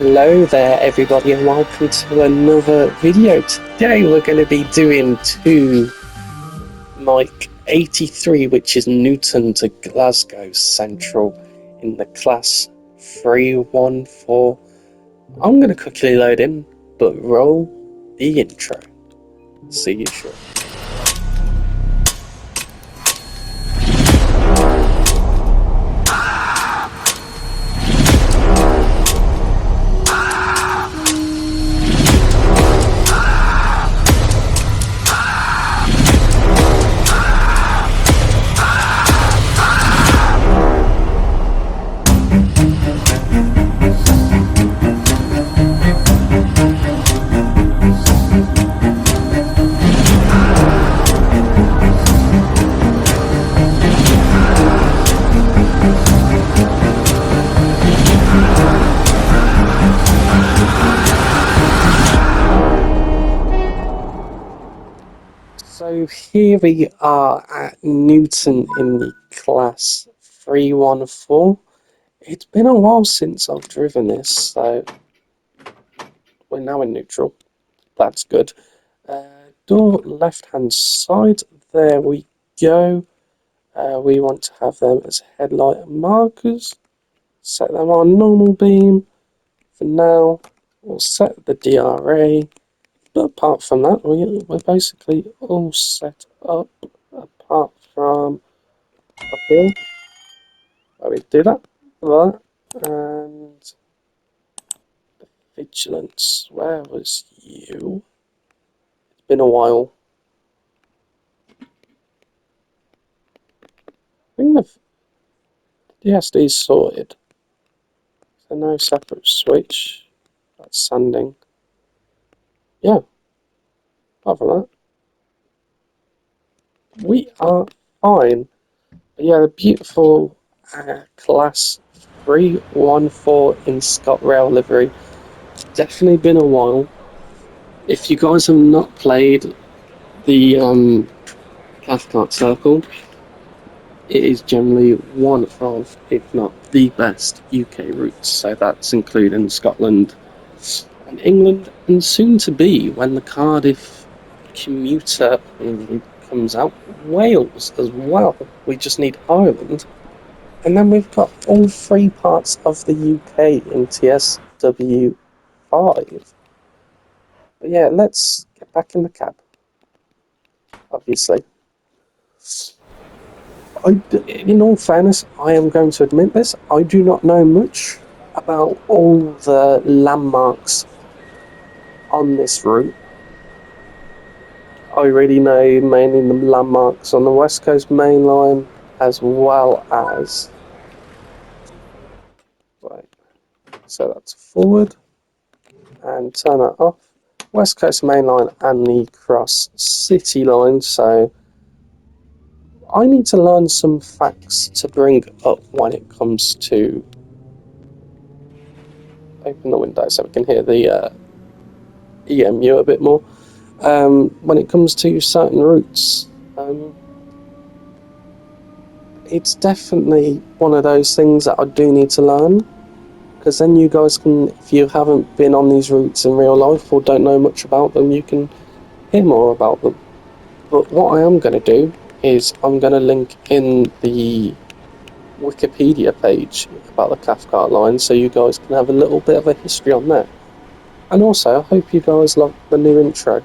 Hello there everybody and welcome to another video. Today we're going to be doing two Mike 83, which is Newton to Glasgow Central in the class 314. I'm going to quickly load in, but roll the intro. See you shortly. So here we are at Newton in the class 314. It's been a while since I've driven this, so we're now in neutral. That's good. Door left hand side, there we go. We want to have them as headlight markers. Set them on normal beam. For now, we'll set the DRA. But apart from that, we're basically all set up, apart from up here. Where we do that, and vigilance. Where was you? It's been a while. I think the DSD's sorted. So no separate switch. That's sanding. Yeah. Apart from that, we are fine. But yeah, the beautiful class 314 in ScotRail livery. Definitely been a while. If you guys have not played the Cathcart Circle, it is generally one of, if not the best UK routes. So that's including Scotland and England, and soon to be, when the Cardiff commuter comes out, Wales as well. We just need Ireland. And then we've got all three parts of the UK in TSW5. But yeah, let's get back in the cab, obviously. In all fairness, I am going to admit this, I do not know much about all the landmarks on this route. I really know mainly the landmarks on the West Coast Main Line, as well as... Right, so that's forward, and turn that off. West Coast Main Line and the Cross City Line, so I need to learn some facts to bring up when it comes to... Open the window so we can hear the EMU a bit more. When it comes to certain routes, it's definitely one of those things that I do need to learn, because then you guys can, if you haven't been on these routes in real life or don't know much about them, you can hear more about them. But what I am going to do is I'm going to link in the Wikipedia page about the Cathcart line, so you guys can have a little bit of a history on that. And also, I hope you guys love the new intro.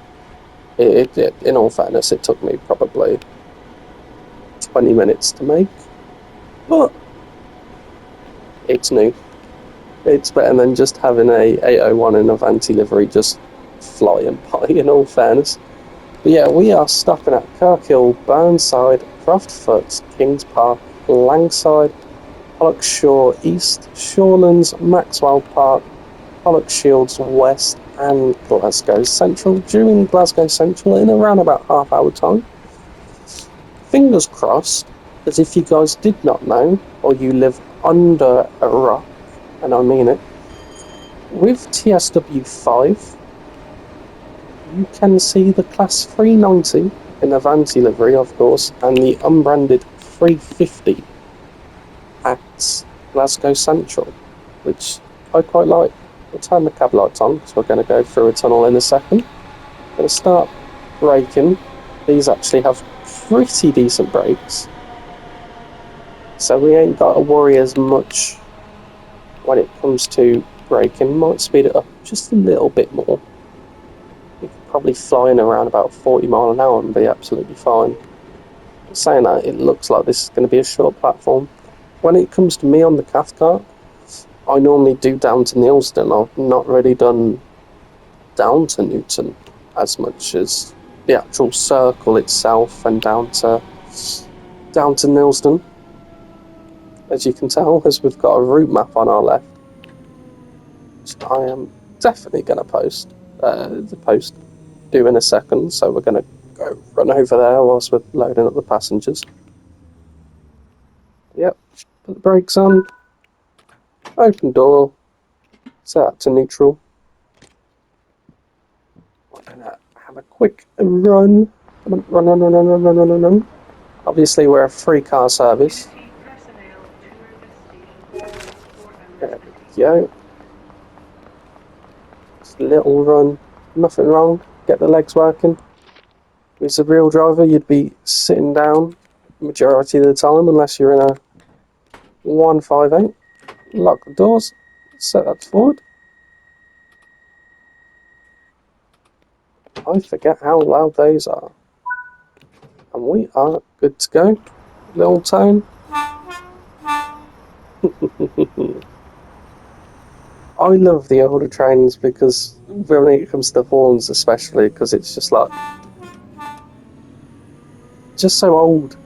In all fairness, it took me probably 20 minutes to make, but it's new. It's better than just having a 801 in Avanti livery just flying by, in all fairness. But yeah, we are stopping at Kirkhill, Burnside, Croftfoot, Kings Park, Langside, Pollokshaw East, Shorelands, Maxwell Park, Pollokshields West, and Glasgow Central. During Glasgow Central in around about half-hour time. Fingers crossed, as if you guys did not know, or you live under a rock, and I mean it, with TSW5, you can see the Class 390 in Avanti livery, of course, and the unbranded 350 at Glasgow Central, which I quite like. We'll turn the cab lights on because we're going to go through a tunnel in a second. Going to start braking. These actually have pretty decent brakes, so we ain't got to worry as much when it comes to braking. Might speed it up just a little bit more. We could probably fly in around about 40 mile an hour and be absolutely fine. Saying that, it looks like this is going to be a short platform. When it comes to me on the Cathcart, I normally do down to Neilston. I've not really done down to Newton as much as the actual circle itself and down to Neilston. As you can tell, as we've got a route map on our left, which I am definitely going to post do in a second. So we're going to go run over there whilst we're loading up the passengers. Yep, put the brakes on, open door, set that to neutral. We're going to have a quick run. Run. Obviously, we're a free car service. There we go. Just a little run, nothing wrong. Get the legs working. If it's a real driver, you'd be sitting down majority of the time, unless you're in a 158. Lock the doors, set that forward. I forget how loud those are. And we are good to go. Little tone. I love the older trains because when it comes to the horns especially, because it's just like, just so old.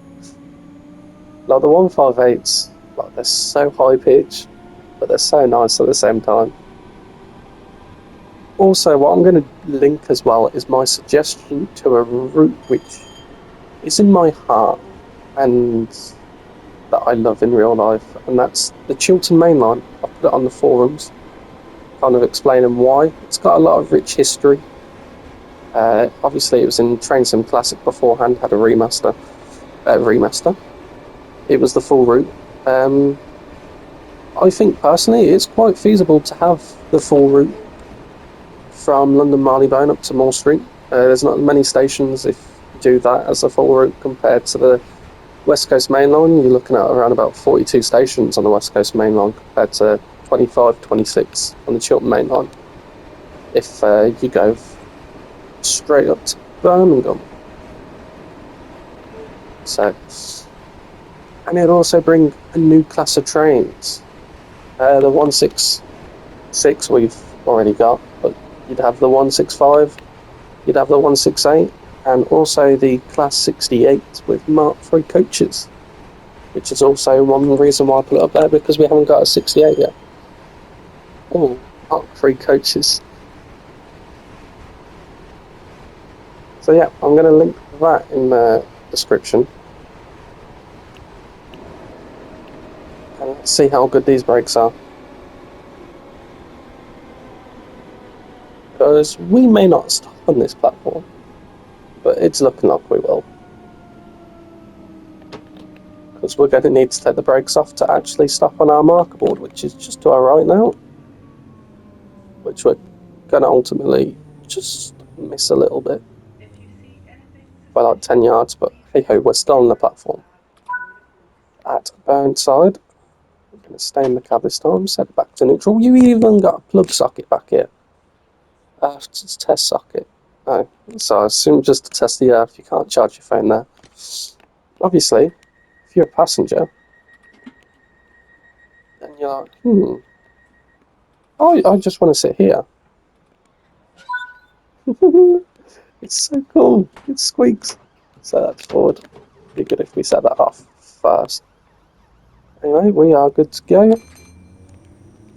Like the 158s, like they're so high pitched, but they're so nice at the same time. Also, what I'm going to link as well is my suggestion to a route which is in my heart and that I love in real life, and that's the Chiltern Main Line. I put it on the forums, kind of explaining why. It's got a lot of rich history. Obviously, it was in Train Sim Classic beforehand, had a remaster. It was the full route. I think personally it's quite feasible to have the full route from London Marylebone up to Moore Street. There's not many stations if you do that as a full route compared to the West Coast Main Line. You're looking at around about 42 stations on the West Coast Main Line compared to 25, 26 on the Chiltern Main Line. If you go straight up to Birmingham. So, and it'd also bring a new class of trains. The 166 we've already got, but you'd have the 165, you'd have the 168, and also the Class 68 with Mark III coaches, which is also one reason why I put it up there, because we haven't got a 68 yet. Oh, Mark III coaches. So yeah, I'm going to link that in the description. And let's see how good these brakes are. Because we may not stop on this platform, but it's looking like we will. Because we're going to need to take the brakes off to actually stop on our marker board, which is just to our right now. Which we're going to ultimately just miss a little bit. By like 10 yards, but hey ho, we're still on the platform. At Burnside. We're going to stay in the cab this time, set it back to neutral. You even got a plug socket back here. It's a test socket. Oh, so I assume just to test the earth, you can't charge your phone there. Obviously, if you're a passenger, then you're like, I just want to sit here. It's so cool. It squeaks. So that's forward. Be good if we set that off first. Anyway, we are good to go. Like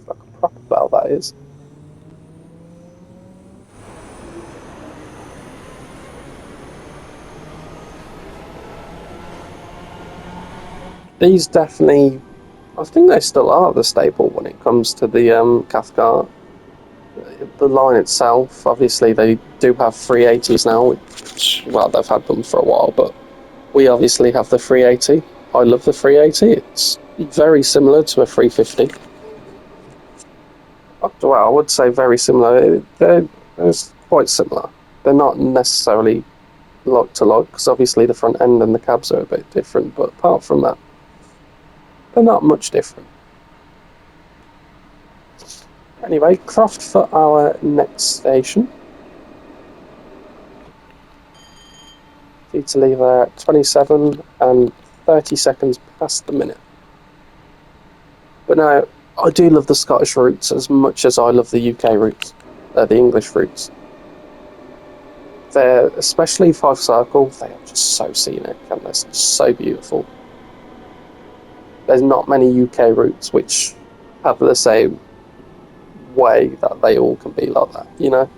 a proper bell, that is. These definitely, I think they still are the staple when it comes to the Cathcart. The line itself, obviously they do have 380s now, which, well, they've had them for a while, but we obviously have the 380. I love the 380. It's very similar to a 350. Well, I would say very similar. They're quite similar. They're not necessarily like to like, because obviously the front end and the cabs are a bit different, but apart from that, they're not much different. Anyway, Croft for our next station. Need to leave there at 27 and 30 seconds past the minute. But no, I do love the Scottish routes as much as I love the UK routes, the English routes. They're, especially Five Circle, they are just so scenic and they're so beautiful. There's not many UK routes which have the same way that they all can be like that, you know?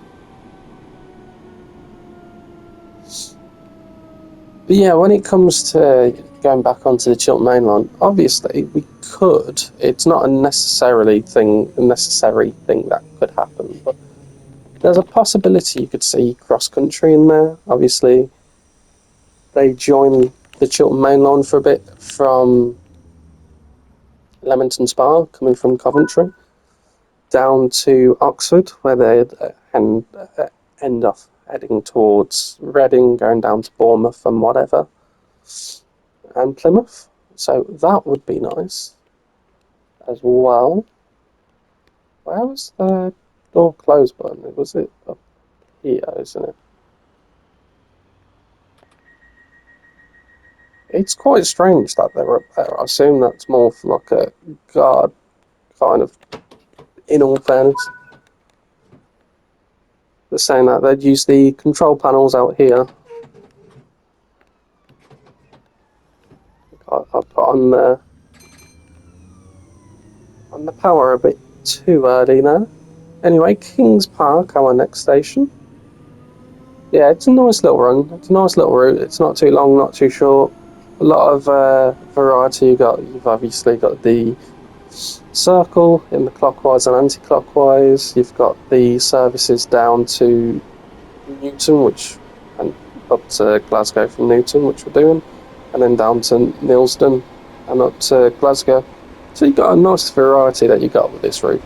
But yeah, when it comes to going back onto the Chiltern Main Line, obviously we could. It's not a necessary thing that could happen, but there's a possibility you could see cross country in there. Obviously, they join the Chiltern Main Line for a bit from Leamington Spa, coming from Coventry, down to Oxford, where they end off heading towards Reading, going down to Bournemouth and whatever, and Plymouth. So that would be nice as well. Where was the door close button? Was it up here, isn't it? It's quite strange that they're up there. I assume that's more for like a guard kind of, in all fairness. But saying that, they'd use the control panels out here. I put on the power a bit too early now. Anyway, Kings Park, our next station. Yeah, it's a nice little run. It's a nice little route. It's not too long, not too short. A lot of variety. You've obviously got the circle in the clockwise and anti-clockwise. You've got the services down to Newton, and up to Glasgow from Newton, which we're doing, and then down to Neilston and up to Glasgow. So you've got a nice variety that you got with this route.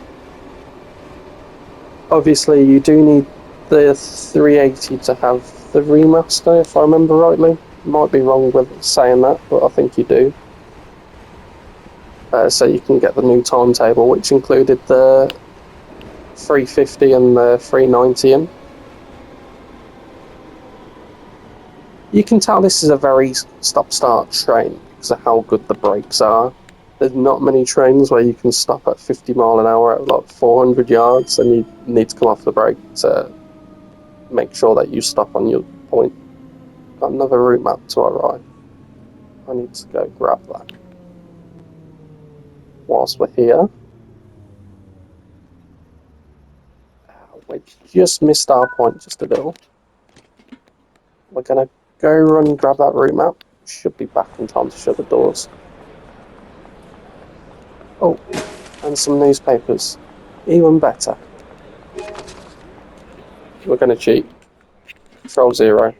Obviously, you do need the 380 to have the remaster, if I remember rightly. Might be wrong with saying that, but I think you do. So you can get the new timetable, which included the 350 and the 390 in. You can tell this is a very stop-start train because of how good the brakes are. There's not many trains where you can stop at 50 mile an hour at like 400 yards and you need to come off the brake to make sure that you stop on your point. Got another route map to arrive. I need to go grab that. Whilst we're here, we just missed our point just a little. We're going to go run and grab that route map. Should be back in time to shut the doors. Oh, and some newspapers. Even better. We're going to cheat. Control 0.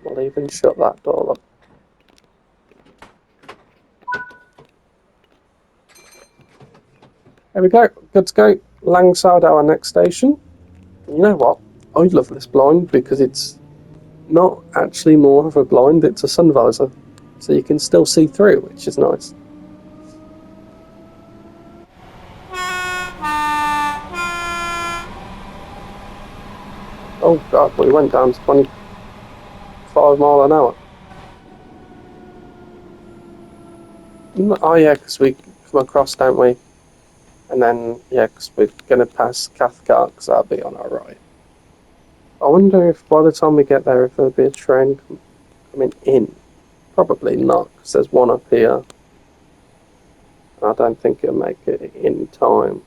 We'll even shut that door up. There we go. Good to go. Langside, our next station. You know what? I love this blind because it's not actually more of a blind, it's a sun visor. So you can still see through, which is nice. Oh god, we went down to 25 mile an hour. Oh yeah, because we come across, don't we? And then, yeah, because we're going to pass Cathcart, because that'll be on our right. I wonder if by the time we get there, if there'll be a train coming in. Probably not, because there's one up here. I don't think it'll make it in time.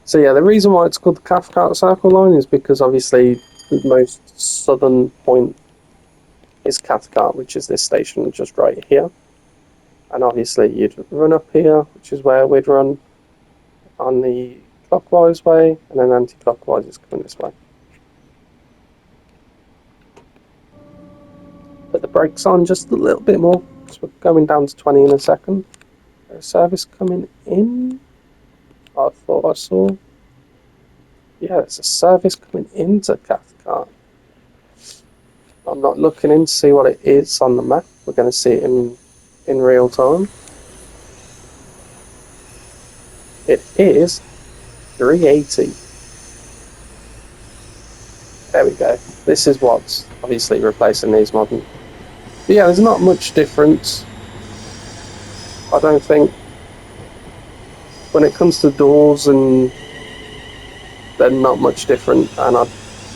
So yeah, the reason why it's called the Cathcart Circle Line is because obviously the most southern point is Cathcart, which is this station just right here. And obviously you'd run up here, which is where we'd run on the clockwise way, and then anti-clockwise is coming this way. Put the brakes on just a little bit more, because we're going down to 20 in a second. There's service coming in. I thought I saw. Yeah, there's a service coming into Cathcart. I'm not looking in to see what it is on the map. We're going to see it in real time. It is 380. There we go. This is what's obviously replacing these modern. But yeah, there's not much difference. I don't think when it comes to doors, and they're not much different, and I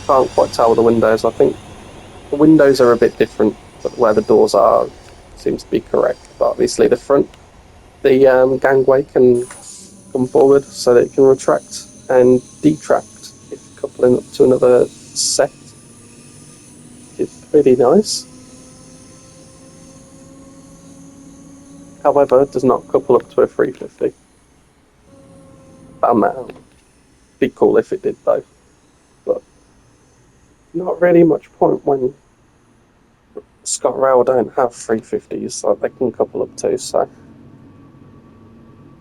can't quite tell with the windows. I think the windows are a bit different, but where the doors are seems to be correct. But obviously the front, the gangway can come forward so that it can retract and detract if coupling up to another set. It's pretty nice. However, it does not couple up to a 350. Found that out. Be cool if it did though, but not really much point when ScotRail don't have 350s that they can couple up to, so I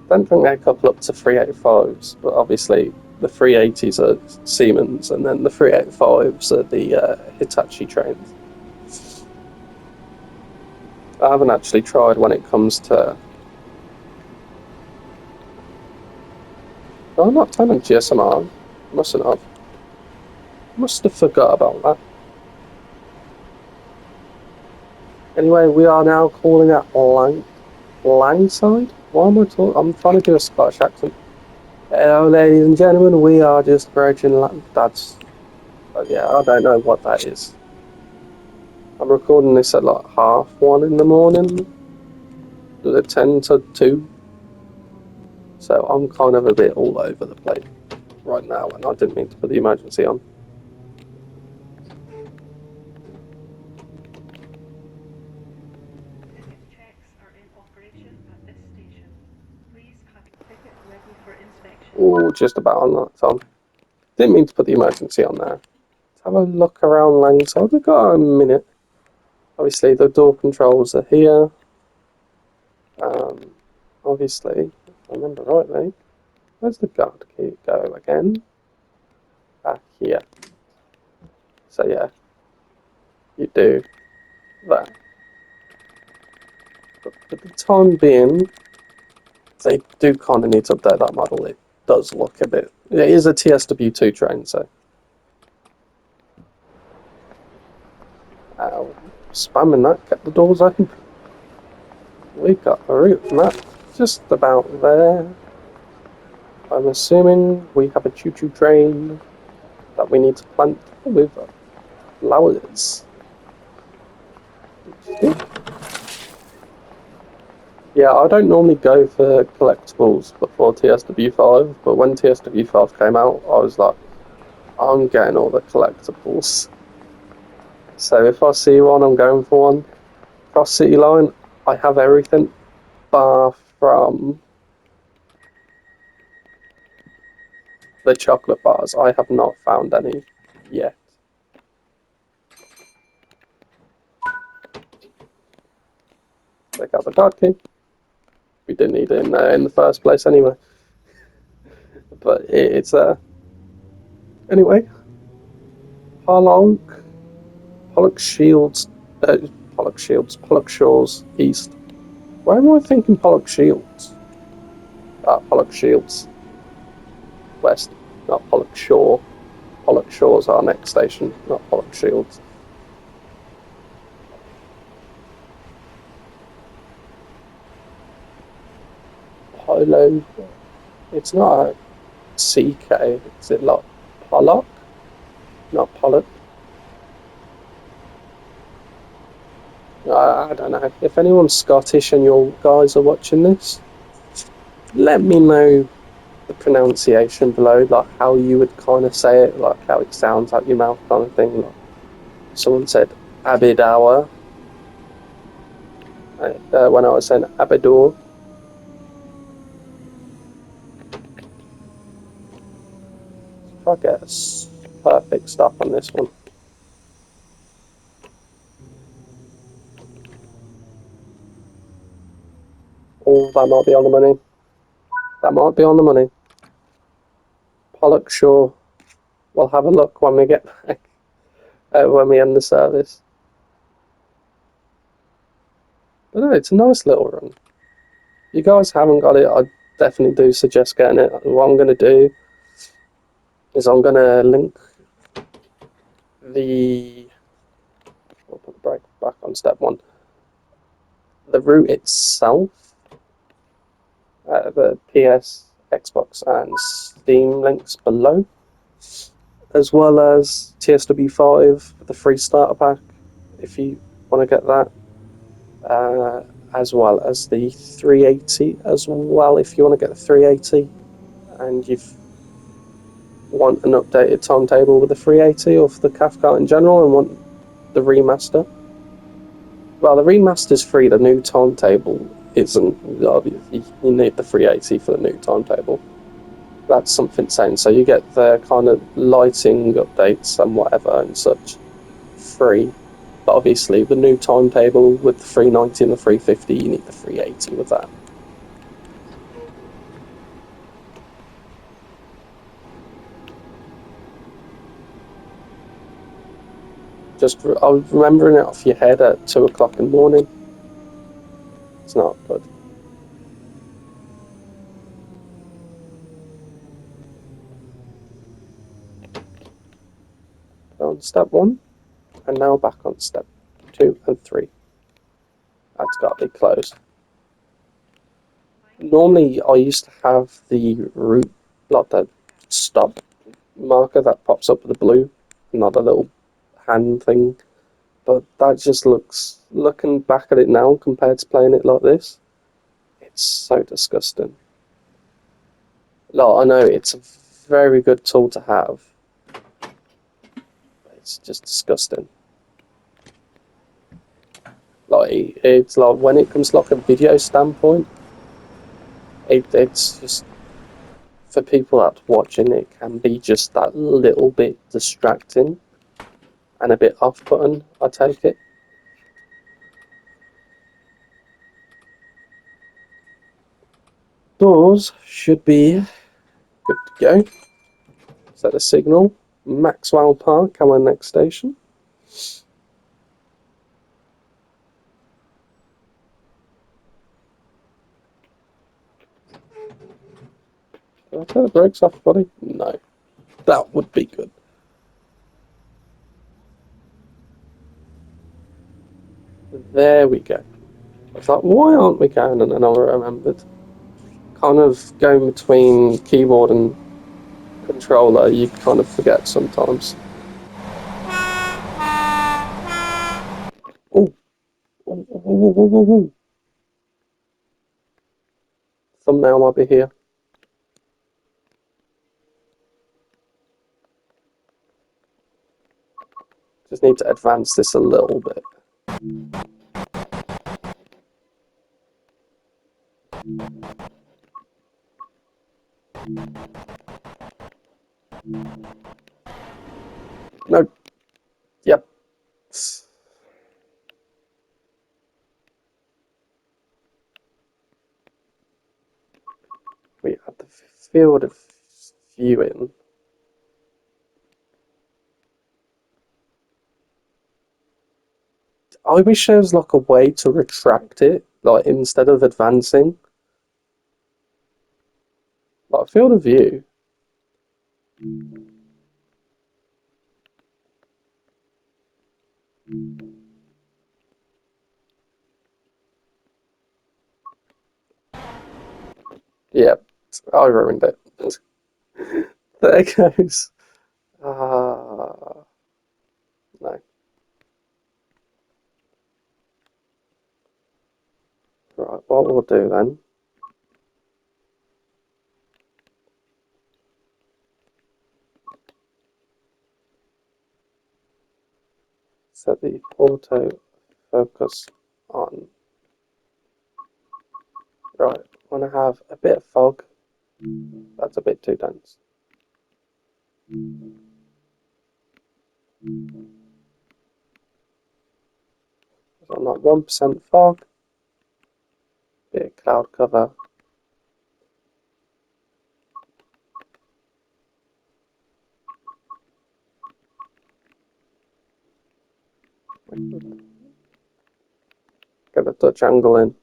don't think they couple up to 385s, but obviously the 380s are Siemens, and then the 385s are the Hitachi trains. I haven't actually tried when it comes to... Oh, I'm not telling GSMR. Mustn't have. Must have forgot about that. Anyway, we are now calling at Langside? Why am I talking? I'm trying to do a Scottish accent. Hello, ladies and gentlemen, we are just approaching That's... yeah, I don't know what that is. I'm recording this at like 1:30 in the morning. At 10 to 2. So I'm kind of a bit all over the place right now, and I didn't mean to put the emergency on. Oh, just about on that time. Didn't mean to put the emergency on there. Let's have a look around Langside. We've got a minute. Obviously, the door controls are here. Obviously, if I remember rightly, where's the guard key go again? Back here. So yeah, you do that. But for the time being, they do kind of need to update that model. It does look a bit... It is a TSW2 train, so... Spamming that, get the doors open. We've got a route map just about there. I'm assuming we have a choo-choo train that we need to plant with flowers. Yeah, I don't normally go for collectibles before TSW5, but when TSW5 came out, I was like, I'm getting all the collectibles. So if I see one, I'm going for one. Cross City Line, I have everything, bar from the chocolate bars. I have not found any yet. Take out the card key. We didn't need it in the first place anyway. But it's there. Anyway, Pollock Shields, Pollock Shores East. Why am I thinking Pollock Shields? Pollock Shields West, not Pollock Shore. Pollock Shore's our next station, not Pollock Shields. Polo. It's not a CK, is it like Pollock? Not Pollock. I don't know. If anyone's Scottish and you guys are watching this, let me know the pronunciation below, like how you would kind of say it, like how it sounds out your mouth kind of thing. Like someone said Abidawa when I was saying Abador. Try to get a perfect stop on this one. Oh, that might be on the money. That might be on the money. Pollock, sure. We'll have a look when we get back, when we end the service. But no, it's a nice little run. If you guys haven't got it, I definitely do suggest getting it. What I'm going to do is I'm going to link the... We'll put the brake back on step one. The route itself, the PS, Xbox and Steam links below, as well as TSW5, the free starter pack, if you want to get that, as well as the 380 as well, if you want to get the 380 and you want an updated timetable with the 380 or for the Cathcart in general and want the remaster. Well, the remaster's free, the new timetable isn't. You need the 380 for the new timetable. That's something saying. So you get the kind of lighting updates and whatever and such free. But obviously, the new timetable with the 390 and the 350, you need the 380 with that. Just, I was remembering it off your head at 2 o'clock in the morning. It's not good. On step 1, and now back on step 2 and 3. That's got to be closed. Normally, I used to have the route, like the stop marker that pops up with the blue, not a little hand thing. But that just looking back at it now compared to playing it like this, it's so disgusting. Like, I know it's a very good tool to have, but it's just disgusting. Like, it's like when it comes to like a video standpoint, it's just for people that watching it can be just that little bit distracting and a bit off-putting, I take it. Doors should be good to go. Set a signal. Maxwell Park, our next station. Did I turn the brakes off, buddy? No. That would be good. There we go. I was like, why aren't we going? And then I remembered. Kind of going between keyboard and controller, you kind of forget sometimes. Oh, oh, oh, oh, oh, oh, oh. Thumbnail might be here. Just need to advance this a little bit. No. Yep. We have the field of viewing. I wish there was like a way to retract it, like instead of advancing. Like field of view. Yep. I ruined it. There it goes. No. Right, what we'll do then. Set the auto focus on. Right, want to have a bit of fog. That's a bit too dense. On like 1% fog, bit of cloud cover. Get the Dutch angle in.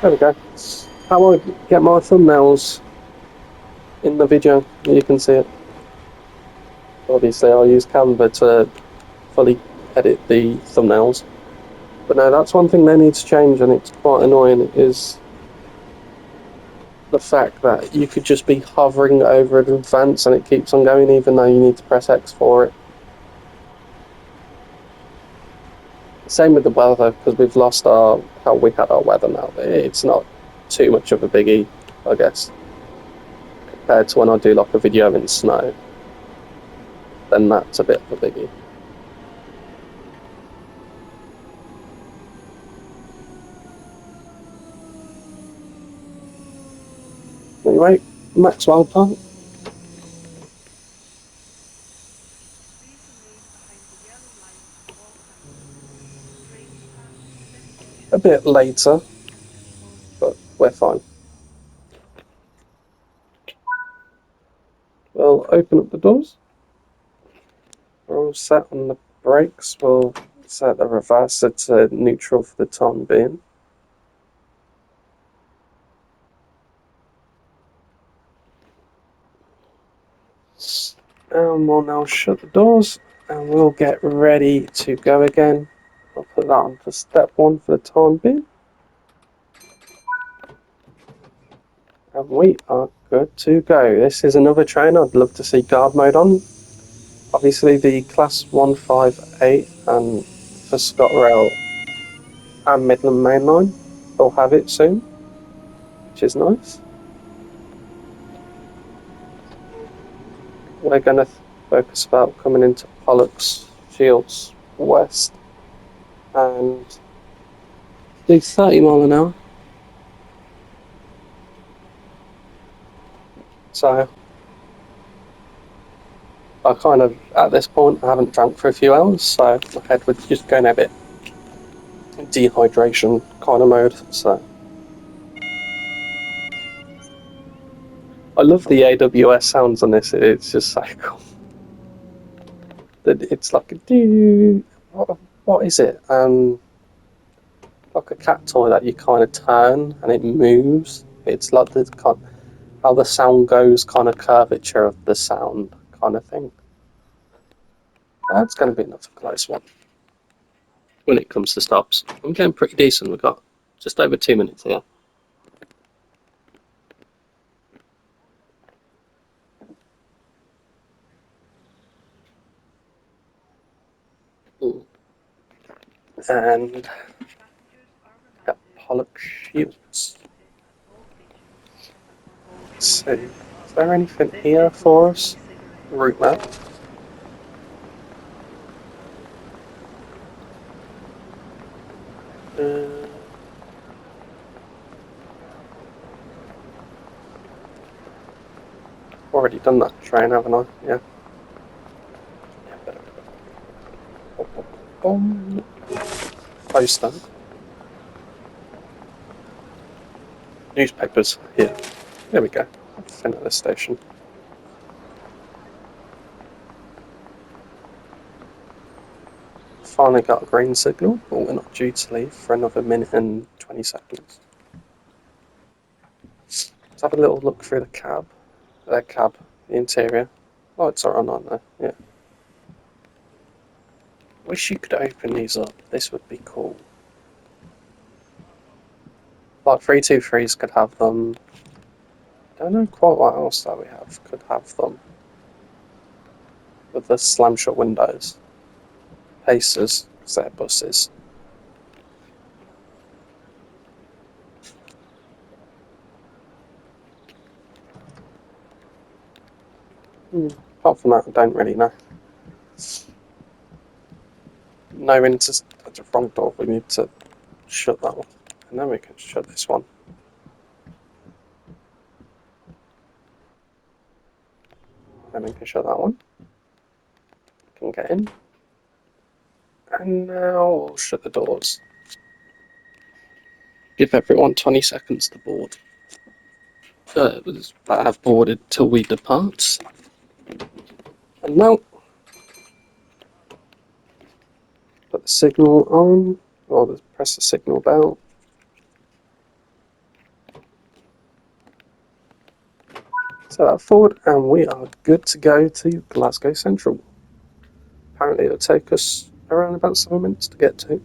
There we go. How I get my thumbnails in the video, you can see it. Obviously I'll use Canva to fully edit the thumbnails. But no, that's one thing they need to change, and it's quite annoying, is the fact that you could just be hovering over an advance and it keeps on going even though you need to press X for it. Same with the weather, because we've lost how we had our weather now. It's not too much of a biggie, I guess, compared to when I do like a video in snow. Then that's a bit of a biggie. Anyway, Maxwell Park. A bit later, but we're fine. We'll open up the doors. We're all set on the brakes. We'll set the reverser to neutral for the time being. And we'll now shut the doors and we'll get ready to go again. I'll put that on for step 1 for the time being. And we are good to go. This is another train I'd love to see guard mode on. Obviously the class 158 and for ScotRail and Midland Main Line will have it soon, which is nice. We're going to focus about coming into Pollux, Shields, West, and do 30 mile an hour. So I kind of, at this point, I haven't drank for a few hours, so my head was just going a bit dehydration kind of mode. So I love the AWS sounds on this. It's just so cool. It's like a doo. What is it? Like a cat toy that you kind of turn and it moves. It's like the kind how the sound goes, kind of curvature of the sound kind of thing. That's going to be another close one. When it comes to stops, I'm getting pretty decent. We've got just over 2 minutes here. And got Pollock Shields. Let's see, is there anything here for us? Route map. Already done that train, haven't I? Yeah. Poster. Newspapers. Here. There we go. Fin at the station. Finally got a green signal, but we're not due to leave for another minute and 20 seconds. Let's have a little look through the cab. The interior. Lights are on, aren't they? Yeah. Wish you could open these up. This would be cool. Like 323s could have them. Don't know quite what else that we have could have them. With the slam shut windows. Pacers, because they're buses. Apart from that, I don't really know. No, into the front door. We need to shut that one. And then we can shut this one. Then we can shut that one. Can get in. And now we'll shut the doors. Give everyone 20 seconds to board. I have boarded till we depart. And now, put the signal on, or press the signal bell. Set that forward, and we are good to go to Glasgow Central. Apparently it'll take us around about 7 minutes to get to.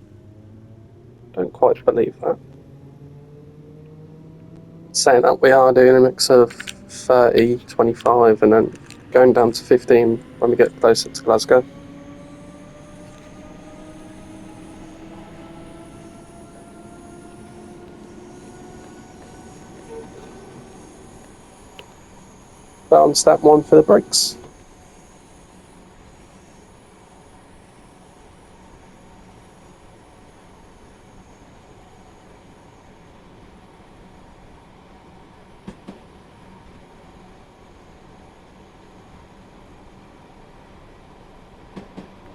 Don't quite believe that. Saying that, we are doing a mix of 30, 25, and then going down to 15 when we get closer to Glasgow. But on step 1 for the brakes.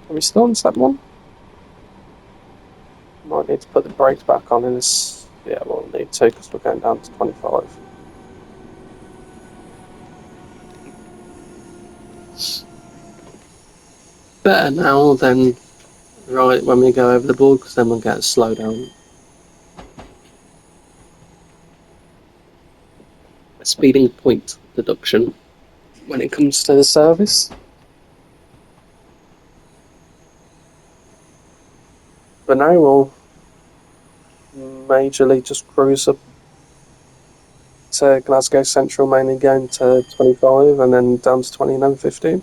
Are we still on step 1? Might need to put the brakes back on in this. Yeah, we'll need to because we're going down to 25. Better now than right when we go over the board, because then we'll get a slowdown. A speeding point deduction when it comes to the service. But now we'll majorly just cruise up to Glasgow Central, mainly going to 25 and then down to 20 and then 15.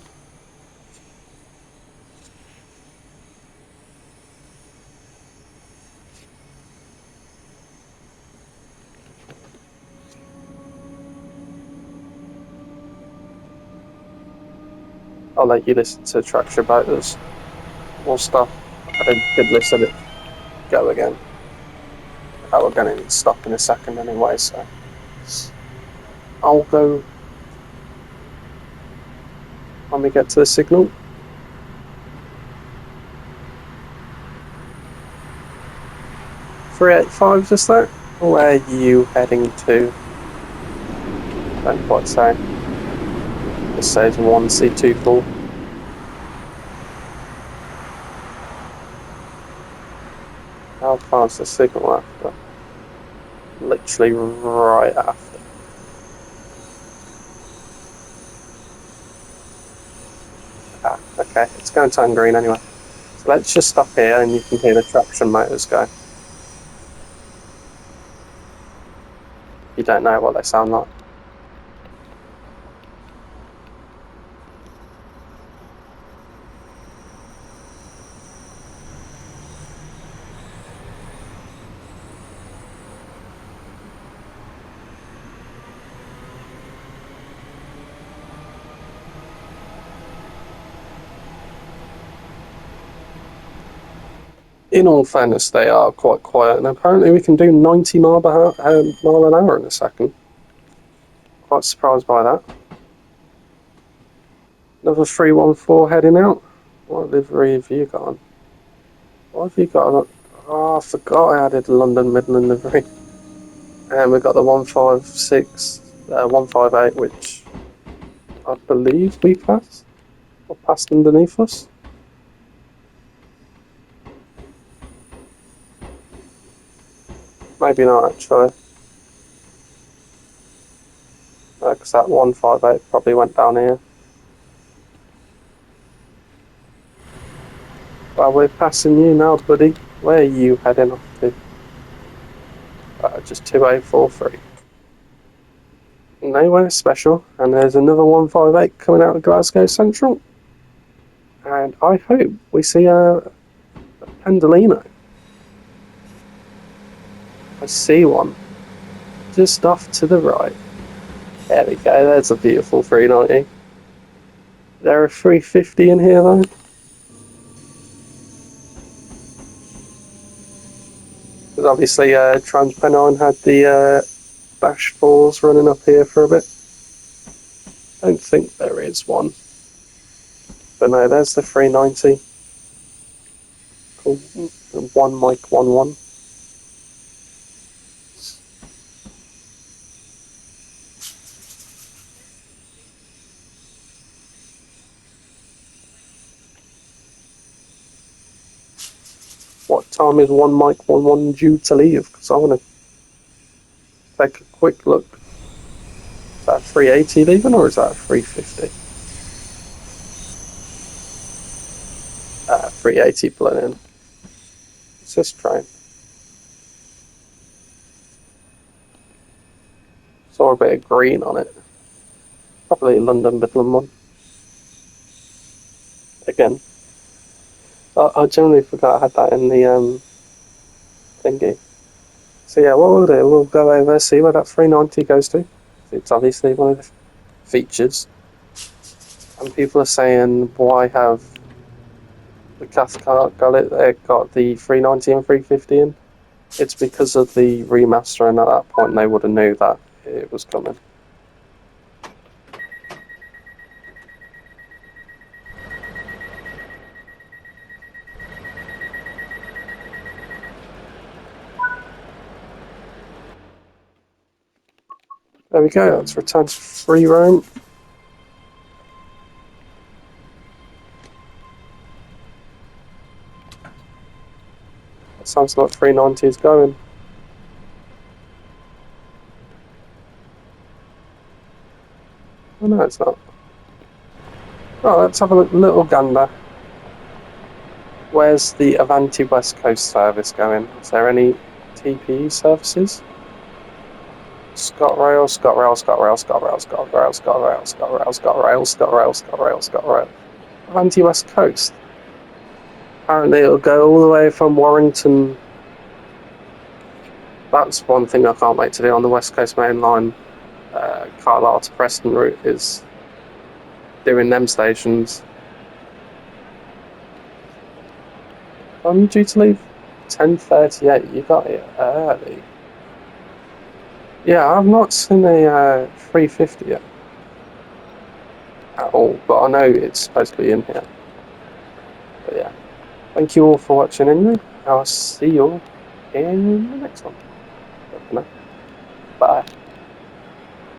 I'll let you listen to tracks about us. We'll stop. I did listen to it go again. We're going to stop in a second anyway, so I'll go when we get to the signal. 385, just that? Where are you heading to? Don't quite say. It says 1C24. How far's the signal after? Literally right after. Ah, okay, it's going to turn green anyway. So let's just stop here and you can hear the traction motors go. You don't know what they sound like. In all fairness, they are quite quiet, and apparently we can do 90 mile an hour in a second. Quite surprised by that. Another 314 heading out. What livery have you got on? What have you got on? Oh, I forgot I added London Midland livery. And we've got the 158, which I believe we passed, or passed underneath us. Maybe not actually, because that 158 probably went down here. Well, we're passing you now, buddy. Where are you heading off to? Just 2843. Nowhere special, and there's another 158 coming out of Glasgow Central. And I hope we see a Pendolino. I see one just off to the right. There we go, there's a beautiful 390. There are 350 in here though. Because obviously Transpennine had the Dash 4s running up here for a bit. don't think there is one. But no, there's the 390. Cool. One mic, one. What time is one mic, one due to leave? Because I want to take a quick look. Is that 380 leaving or is that 350? 380 pulling in. It's this train. Saw a bit of green on it. Probably London Midland one. Again. I generally forgot I had that in the thingy. So yeah, what we'll do, we'll go over, see where that 390 goes to. It's obviously one of the features. And people are saying, why have the Cathcart got the 390 and 350 in? It's because of the remaster, and at that point they would have knew that it was coming. There we go, let's return to free roam. That sounds like 390 is going. Oh no, it's not. Oh, let's have a little gander. Where's the Avanti West Coast service going? Is there any TPE services? ScotRail, ScotRail, ScotRail, ScotRail, ScotRail, ScotRail, ScotRail, ScotRail, ScotRail, ScotRail, ScotRail. Avanti West Coast. Apparently it'll go all the way from Warrington. That's one thing I can't wait to do on the West Coast Main Line. Carlisle to Preston route is doing them stations. I'm due to leave 10:38. You got it early. Yeah, I've not seen a 350 yet at all, but I know it's supposed to be in here. But yeah, thank you all for watching anyway. I'll see you all in the next one. Bye.